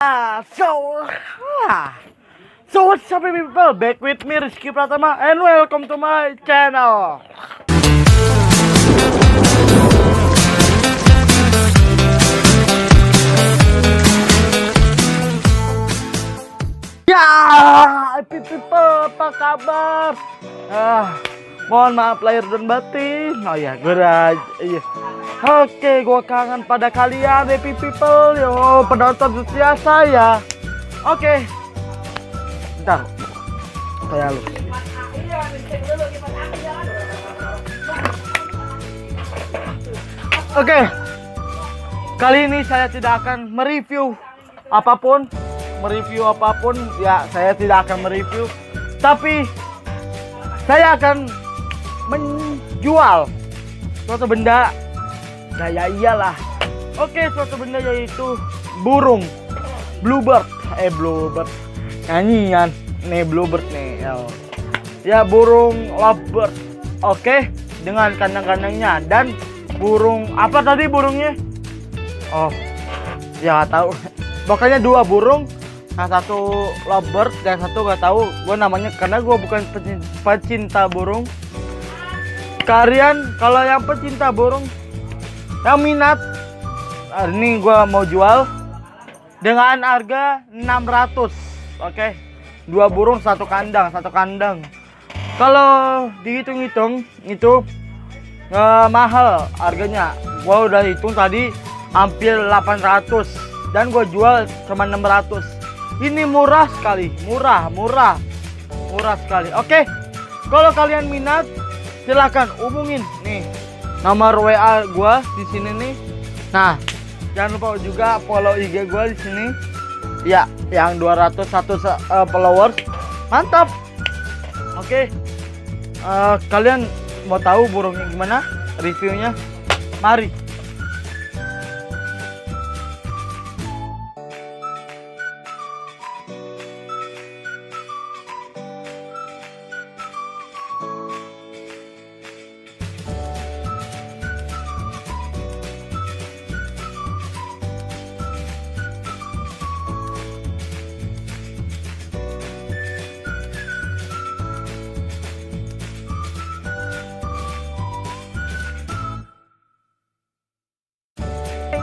So what's up people, back with me Rizky Pratama and welcome to my channel. Ya, people, apa kabar? Mohon maaf lahir dan batin. Oh ya, gue iya. Oke, gue kangen pada kalian, happy people, yo, penonton setia saya. Oke, bentar, saya lu. Oke, kali ini saya tidak akan mereview apapun, ya saya tidak akan mereview, tapi saya akan menjual suatu benda. Ya iyalah. Oke, suatu benda yaitu burung bluebird. Bluebird nyanyian nih, bluebird nih ya, burung lovebird. Oke, dengan kandang-kandangnya dan burung apa tadi burungnya? Oh ya gak tahu. Pokoknya dua burung, yang satu lovebird dan satu gak tahu gue namanya karena gue bukan pecinta burung. Kalian kalau yang pecinta burung yang minat, ini gua mau jual dengan harga 600. Oke. Dua burung satu kandang. Kalau dihitung-hitung itu mahal harganya. Gua udah hitung tadi hampir 800 dan gua jual cuma 600. Ini murah sekali, murah sekali. Oke. Kalau kalian minat silahkan hubungin nih nomor WA gua di sini nih. Nah, jangan lupa juga follow IG gua di sini. Ya, yang 201 followers. Mantap. Oke. Kalian mau tahu burungnya gimana? Reviewnya? Mari.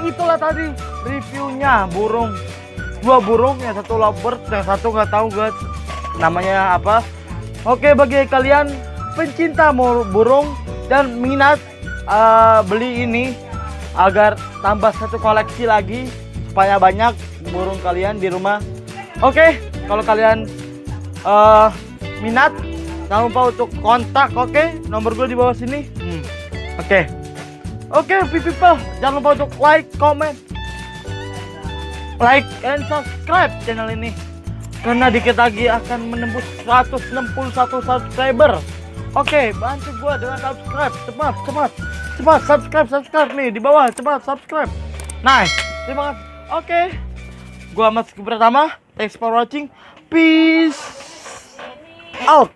Itulah tadi reviewnya burung, dua burung, yang satu lovebird, yang satu nggak tahu guys namanya apa. Oke, bagi kalian pencinta burung dan minat beli ini agar tambah satu koleksi lagi supaya banyak burung kalian di rumah. Oke, kalau kalian minat jangan lupa untuk kontak. Oke, nomor gue di bawah sini. Oke, people, jangan lupa untuk like, comment, and subscribe channel ini. Karena dikit lagi akan menembus 161 subscriber. Oke, bantu gua dengan subscribe. Cepat subscribe nih di bawah, cepat subscribe. Nice, terima kasih. Oke, gua Mas Rizky Pratama. Thanks for watching. Peace out.